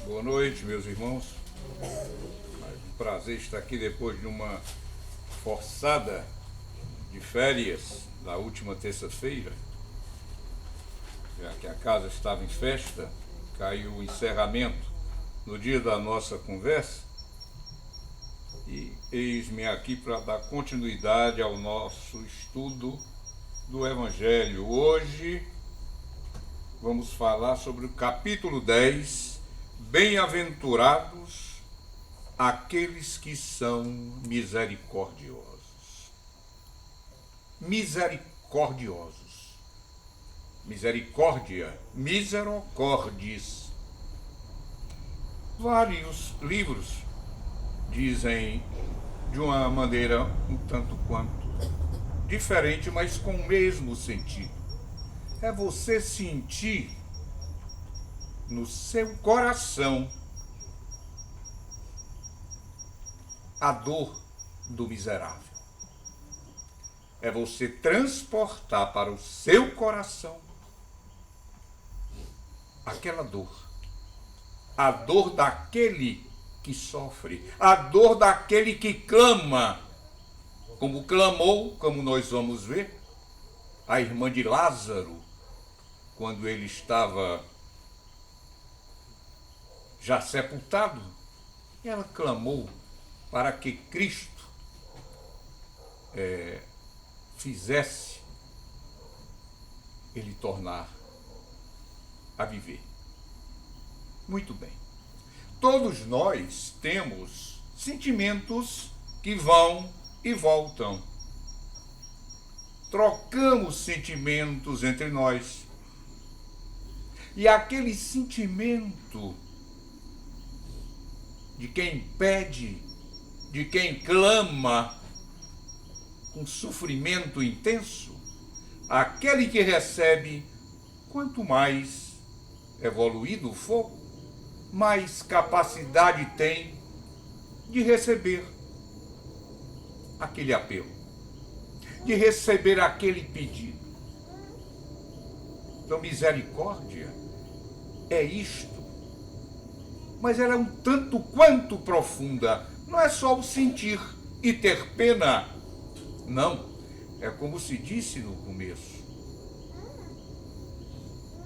Boa noite, meus irmãos. É um prazer estar aqui depois de uma forçada de férias da última terça-feira, já que a casa estava em festa, caiu o encerramento no dia da nossa conversa e eis-me aqui para dar continuidade ao nosso estudo do Evangelho. Hoje vamos falar sobre o capítulo 10, Bem-aventurados aqueles que são misericordiosos. Misericordiosos. Misericórdia, miserocordis. Vários livros dizem de uma maneira um tanto quanto diferente, mas com o mesmo sentido. É você sentir no seu coração a dor do miserável. É você transportar para o seu coração aquela dor. A dor daquele que sofre, a dor daquele que clama, como clamou, como nós vamos ver, a irmã de Lázaro, quando ele estava já sepultado, ela clamou para que Cristo fizesse ele tornar a viver. Muito bem. Todos nós temos sentimentos que vão e voltam. Trocamos sentimentos entre nós. E aquele sentimento de quem pede, de quem clama com sofrimento intenso, aquele que recebe, quanto mais evoluído for, mais capacidade tem de receber aquele apelo, de receber aquele pedido. Então, misericórdia é isto, mas ela é um tanto quanto profunda. Não é só o sentir e ter pena, não. É como se disse no começo,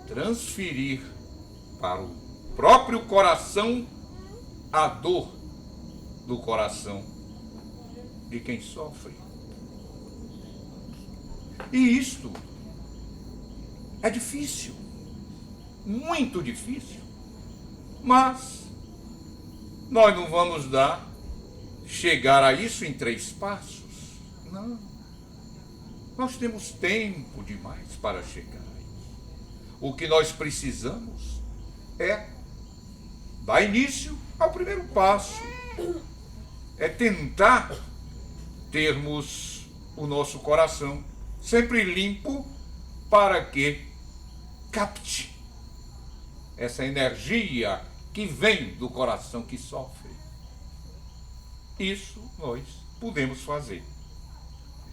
transferir para o próprio coração a dor do coração de quem sofre. E isto é difícil, muito difícil, mas nós não vamos chegar a isso em 3 passos. Não. Nós temos tempo demais para chegar a isso. O que nós precisamos é dar início ao primeiro passo. É tentar termos o nosso coração sempre limpo para que capte essa energia que vem do coração que sofre. Isso nós podemos fazer.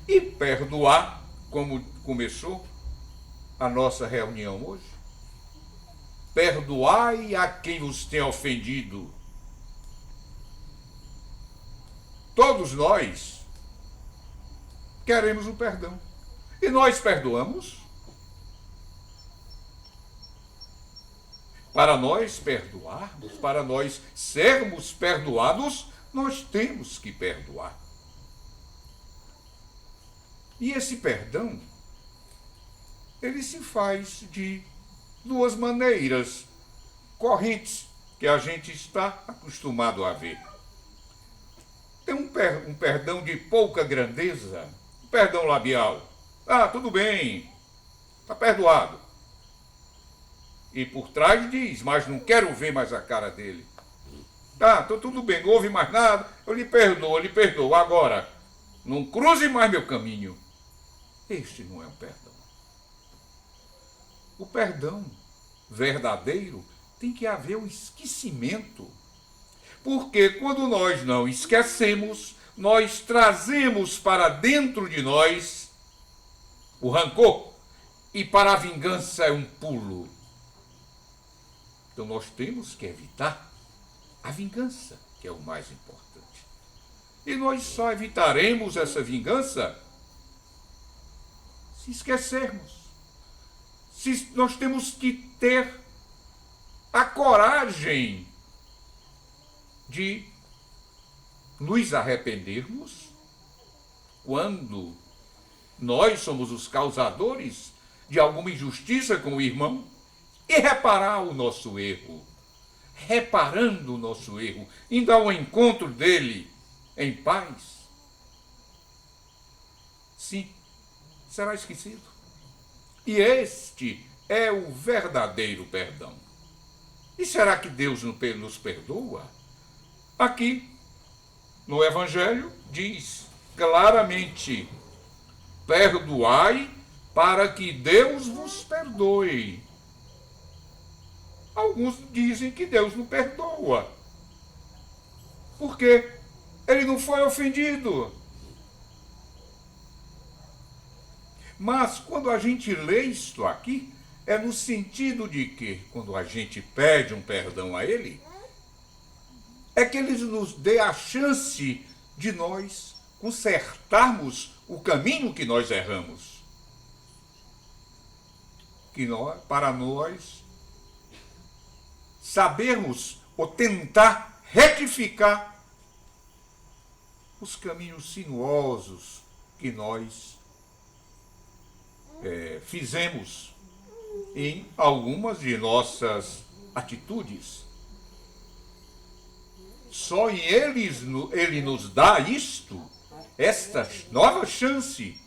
E perdoar, como começou a nossa reunião hoje. Perdoai a quem vos tem ofendido. Todos nós queremos o perdão. E nós perdoamos. Para nós perdoarmos, para nós sermos perdoados, nós temos que perdoar. E esse perdão, ele se faz de 2 maneiras correntes que a gente está acostumado a ver. Tem um perdão de pouca grandeza, um perdão labial. Ah, tudo bem, está perdoado. E por trás diz, mas não quero ver mais a cara dele. Tá, tudo bem, não houve mais nada, eu lhe perdoo. Agora, não cruze mais meu caminho. Este não é um perdão. O perdão verdadeiro tem que haver um esquecimento. Porque quando nós não esquecemos, nós trazemos para dentro de nós o rancor. E para a vingança é um pulo. Então nós temos que evitar a vingança, que é o mais importante. E nós só evitaremos essa vingança se esquecermos. Se nós temos que ter a coragem de nos arrependermos quando nós somos os causadores de alguma injustiça com o irmão e reparar o nosso erro. Reparando o nosso erro, indo ao encontro dele em paz, sim, será esquecido. E este é o verdadeiro perdão. E será que Deus nos perdoa? Aqui, no Evangelho, diz claramente: perdoai para que Deus vos perdoe. Alguns dizem que Deus não perdoa, porque ele não foi ofendido. Mas quando a gente lê isto aqui, é no sentido de que, quando a gente pede um perdão a ele, é que ele nos dê a chance de nós consertarmos o caminho que nós erramos. Para nós sabermos ou tentar retificar os caminhos sinuosos que nós fizemos em algumas de nossas atitudes. Só em ele nos dá esta nova chance.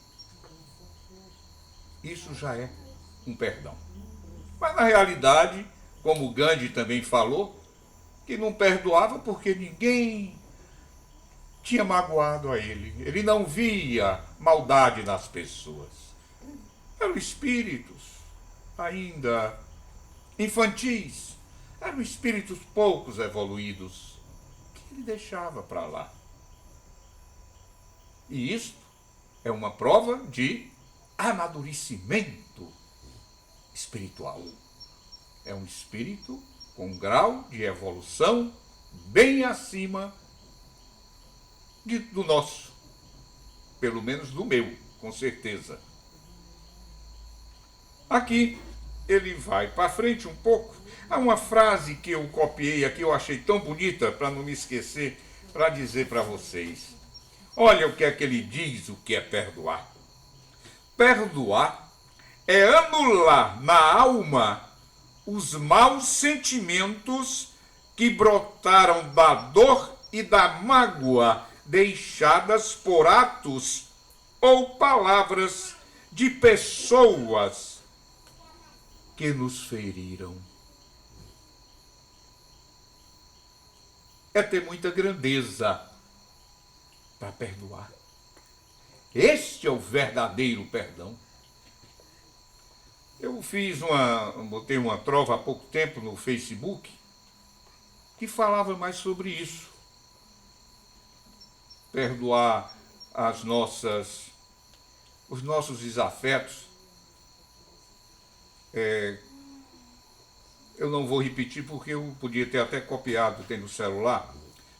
Isso já é um perdão. Mas na realidade, como Gandhi também falou, que não perdoava porque ninguém tinha magoado a ele. Ele não via maldade nas pessoas. Eram espíritos ainda infantis, eram espíritos poucos evoluídos, que ele deixava para lá. E isto é uma prova de amadurecimento espiritual. É um espírito com um grau de evolução bem acima do nosso, pelo menos do meu, com certeza. Aqui ele vai para frente um pouco. Há uma frase que eu copiei aqui, eu achei tão bonita, para não me esquecer, para dizer para vocês. Olha o que é que ele diz, o que é perdoar. Perdoar é anular na alma os maus sentimentos que brotaram da dor e da mágoa deixadas por atos ou palavras de pessoas que nos feriram. É ter muita grandeza para perdoar. Este é o verdadeiro perdão. Eu botei uma trova há pouco tempo no Facebook que falava mais sobre isso. Perdoar os nossos desafetos. Eu não vou repetir porque eu podia ter até copiado, tem no celular,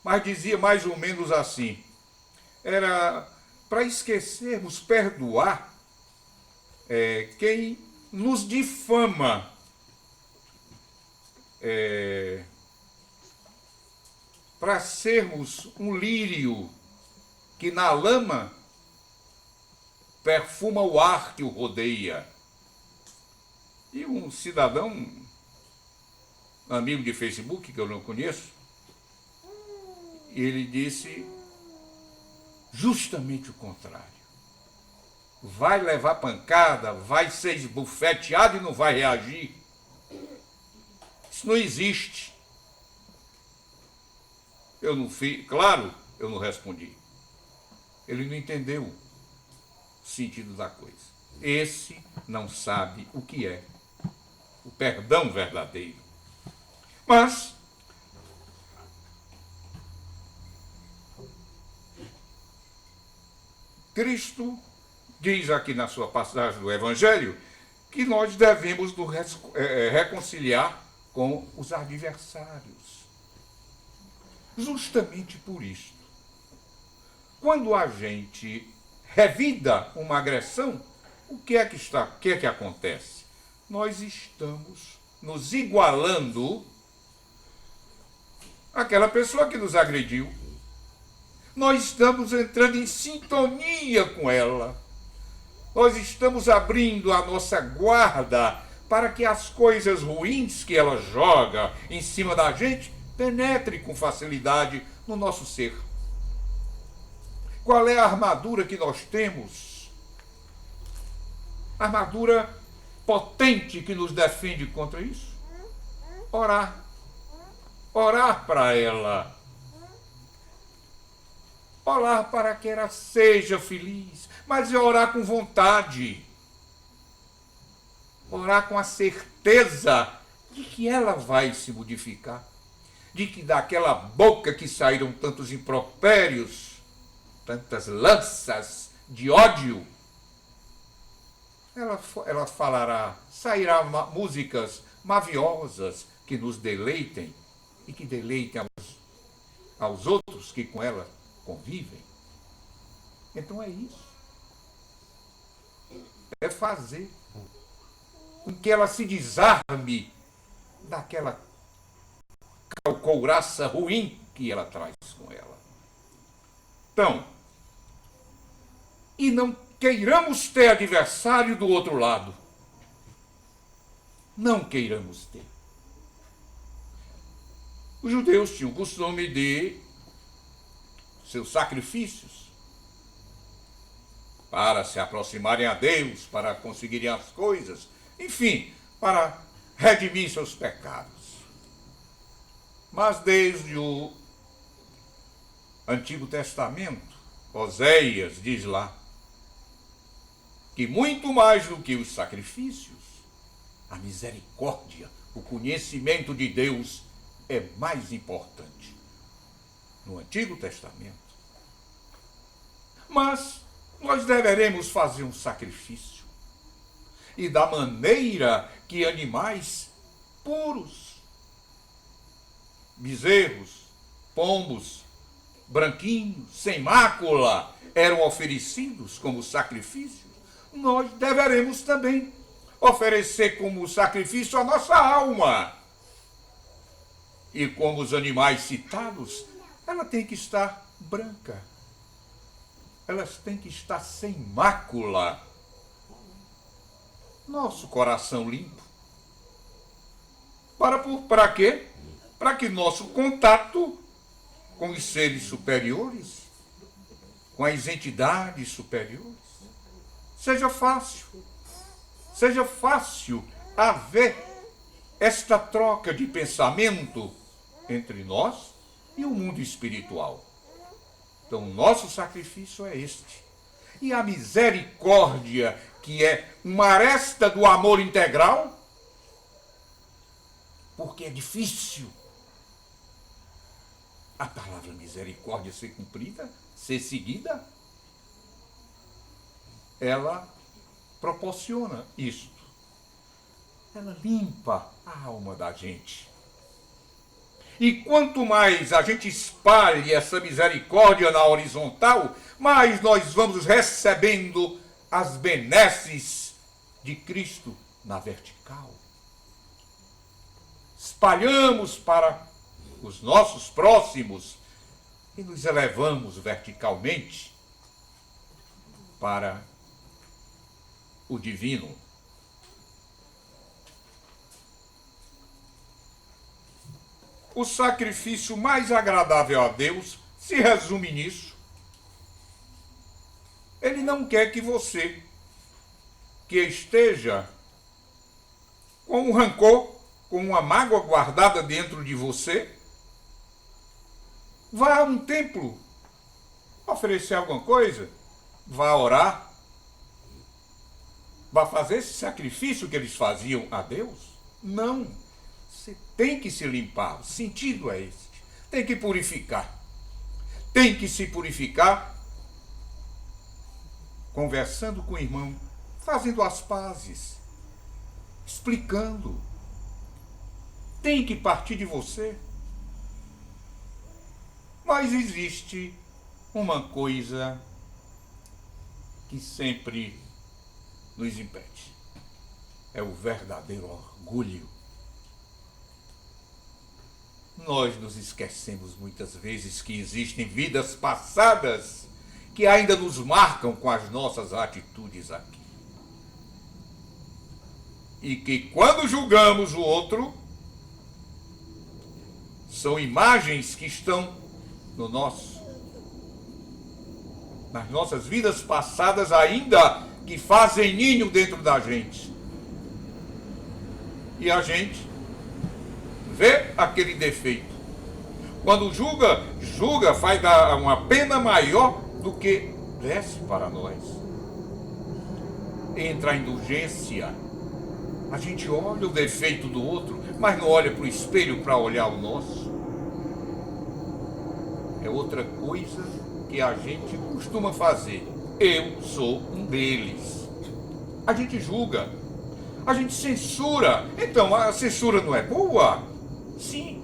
mas dizia mais ou menos assim: era para esquecermos, perdoar quem nos difama, para sermos um lírio que na lama perfuma o ar que o rodeia. E um cidadão, amigo de Facebook, que eu não conheço, ele disse justamente o contrário. Vai levar pancada, vai ser esbufeteado e não vai reagir. Isso não existe. Eu não fiz, claro, eu não respondi. Ele não entendeu o sentido da coisa. Esse não sabe o que é o perdão verdadeiro. Mas Cristo diz aqui na sua passagem do Evangelho que nós devemos nos reconciliar com os adversários. Justamente por isso. Quando a gente revida uma agressão, o que é que acontece? Nós estamos nos igualando àquela pessoa que nos agrediu. Nós estamos entrando em sintonia com ela. Nós estamos abrindo a nossa guarda para que as coisas ruins que ela joga em cima da gente penetrem com facilidade no nosso ser. Qual é a armadura que nós temos? Armadura potente que nos defende contra isso? Orar. Orar para ela. Orar para que ela seja feliz. Mas é orar com vontade. Orar com a certeza de que ela vai se modificar. De que daquela boca que saíram tantos impropérios, tantas lanças de ódio, ela falará, sairá músicas maviosas que nos deleitem e que deleitem aos outros que com ela convivem. Então é isso. É fazer com que ela se desarme daquela couraça ruim que ela traz com ela. Então, e não queiramos ter adversário do outro lado. Não queiramos ter. Os judeus tinham o costume de seus sacrifícios para se aproximarem a Deus, para conseguirem as coisas, enfim, para redimir seus pecados. Mas desde o Antigo Testamento, Oséias diz lá que muito mais do que os sacrifícios, a misericórdia, o conhecimento de Deus é mais importante no Antigo Testamento. Mas nós deveremos fazer um sacrifício. E da maneira que animais puros, bezerros, pombos, branquinhos, sem mácula, eram oferecidos como sacrifícios, nós deveremos também oferecer como sacrifício a nossa alma. E como os animais citados, ela tem que estar branca. Elas têm que estar sem mácula. Nosso coração limpo. Para quê? Para que nosso contato com os seres superiores, com as entidades superiores, seja fácil. Seja fácil haver esta troca de pensamento entre nós e o mundo espiritual. Então, o nosso sacrifício é este. E a misericórdia, que é uma aresta do amor integral, porque é difícil a palavra misericórdia ser cumprida, ser seguida, ela proporciona isto. Ela limpa a alma da gente. E quanto mais a gente espalhe essa misericórdia na horizontal, mais nós vamos recebendo as benesses de Cristo na vertical. Espalhamos para os nossos próximos e nos elevamos verticalmente para o divino. O sacrifício mais agradável a Deus se resume nisso. Ele não quer que você, que esteja com um rancor, com uma mágoa guardada dentro de você, vá a um templo oferecer alguma coisa, vá orar, vá fazer esse sacrifício que eles faziam a Deus. Não. Você tem que se limpar. O sentido é este. Tem que purificar. Tem que se purificar conversando com o irmão, fazendo as pazes, explicando. Tem que partir de você. Mas existe uma coisa que sempre nos impede. É o verdadeiro orgulho. Nós nos esquecemos muitas vezes que existem vidas passadas que ainda nos marcam com as nossas atitudes aqui. E que quando julgamos o outro, são imagens que estão no nas nossas vidas passadas ainda, que fazem ninho dentro da gente. E a gente vê aquele defeito. Quando julga, faz uma pena maior do que desce para nós. Entra a indulgência. A gente olha o defeito do outro, mas não olha para o espelho para olhar o nosso. É outra coisa que a gente costuma fazer. Eu sou um deles. A gente julga, a gente censura. Então, a censura não é boa? Sim.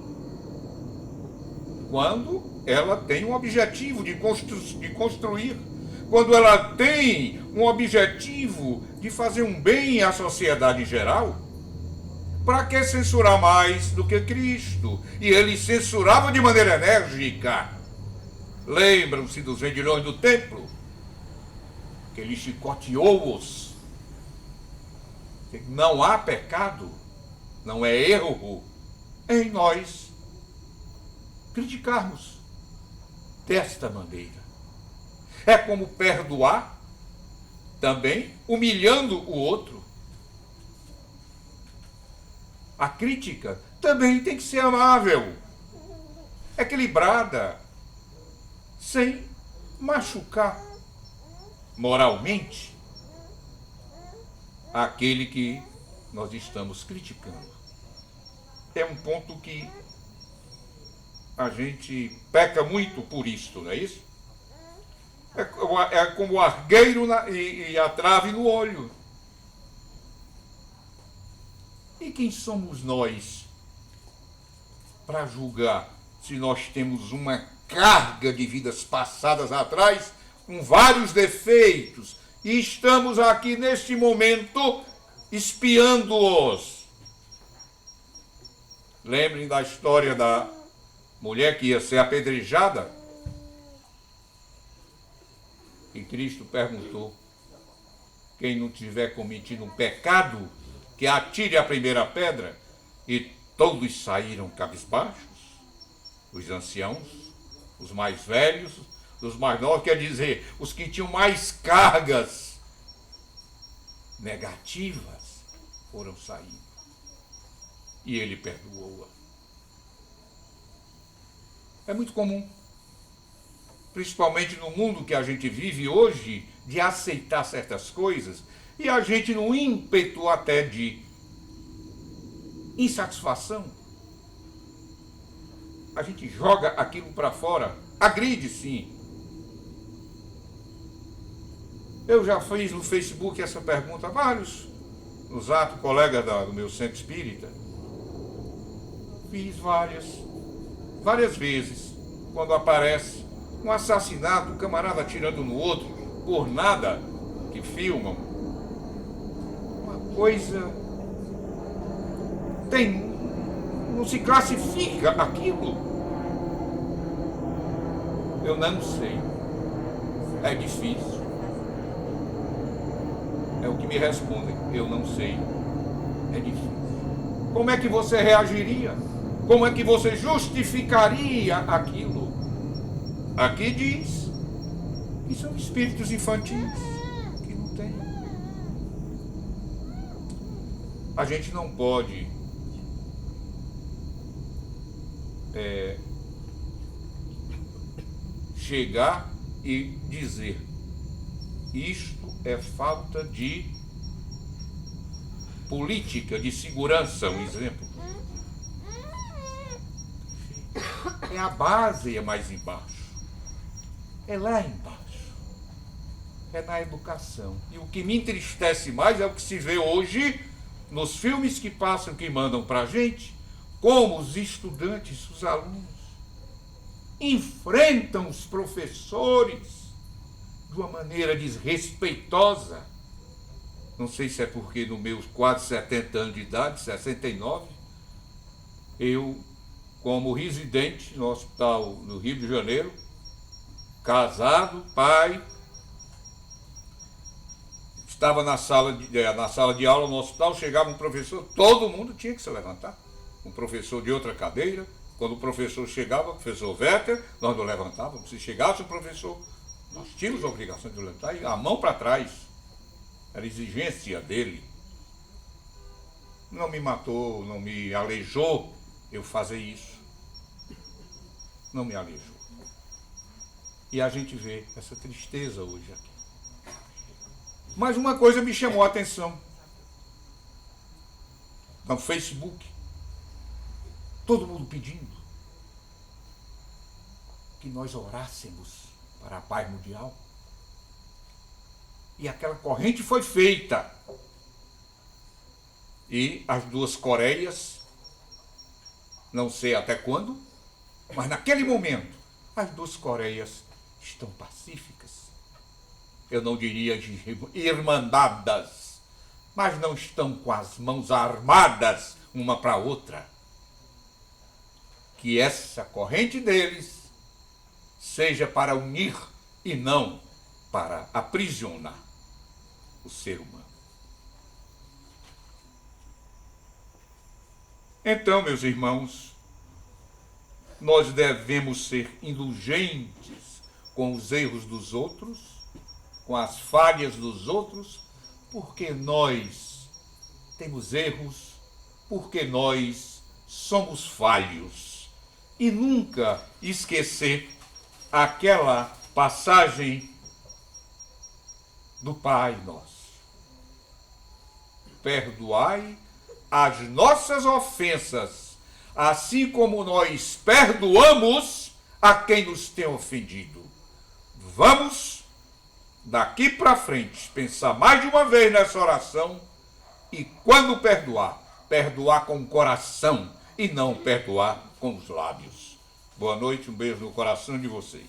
Quando ela tem um objetivo de construir. Quando ela tem um objetivo de fazer um bem à sociedade em geral. Para que censurar mais do que Cristo? E ele censurava de maneira enérgica. Lembram-se dos vendilhões do templo? Que ele chicoteou-os. Não há pecado, não é erro em nós criticarmos desta maneira. É como perdoar, também humilhando o outro. A crítica também tem que ser amável, equilibrada, sem machucar moralmente aquele que nós estamos criticando. É um ponto que a gente peca muito por isto, não é isso? É como o argueiro e a trave no olho. E quem somos nós para julgar se nós temos uma carga de vidas passadas atrás com vários defeitos e estamos aqui neste momento espiando-os? Lembrem da história da mulher que ia ser apedrejada. E Cristo perguntou: quem não tiver cometido um pecado, que atire a primeira pedra. E todos saíram cabisbaixos, os anciãos, os mais velhos, os mais novos, quer dizer, os que tinham mais cargas negativas foram saindo. E ele perdoou-a. É muito comum, principalmente no mundo que a gente vive hoje, de aceitar certas coisas, e a gente, no ímpeto até de insatisfação, a gente joga aquilo para fora, agride sim. Eu já fiz no Facebook essa pergunta a vários, no Zap, colega do meu centro espírita. Fiz várias vezes, quando aparece um assassinato, um camarada atirando no outro, por nada, que filmam. Uma coisa... não se classifica aquilo. Eu não sei. É difícil. É o que me respondem. Eu não sei. É difícil. Como é que você reagiria? Como é que você justificaria aquilo? Aqui diz que são espíritos infantis, que não tem. A gente não pode chegar e dizer: isto é falta de política de segurança, um exemplo. É a base, é mais embaixo. É lá embaixo. É na educação. E o que me entristece mais é o que se vê hoje nos filmes que passam, que mandam para a gente, como os estudantes, os alunos, enfrentam os professores de uma maneira desrespeitosa. Não sei se é porque nos meus quase 70 anos de idade, 69, eu, como residente no hospital no Rio de Janeiro, casado, pai, estava na sala de aula no hospital, chegava um professor, todo mundo tinha que se levantar. Um professor de outra cadeira, quando o professor chegava, o professor Wetter, nós não levantávamos. Se chegasse o professor, nós tínhamos a obrigação de levantar e a mão para trás. Era exigência dele. Não me matou, não me aleijou eu fazer isso. Não me aleijou. E a gente vê essa tristeza hoje aqui. Mas uma coisa me chamou a atenção. No Facebook, todo mundo pedindo que nós orássemos para a paz mundial. E aquela corrente foi feita. E as duas Coreias, não sei até quando, mas naquele momento, as duas Coreias estão pacíficas. Eu não diria irmandadas, mas não estão com as mãos armadas uma para a outra. Que essa corrente deles seja para unir e não para aprisionar o ser humano. Então, meus irmãos, nós devemos ser indulgentes com os erros dos outros, com as falhas dos outros, porque nós temos erros, porque nós somos falhos. E nunca esquecer aquela passagem do Pai Nosso. Perdoai as nossas ofensas, assim como nós perdoamos a quem nos tem ofendido. Vamos, daqui para frente, pensar mais de uma vez nessa oração e quando perdoar, perdoar com o coração e não perdoar com os lábios. Boa noite, um beijo no coração de vocês.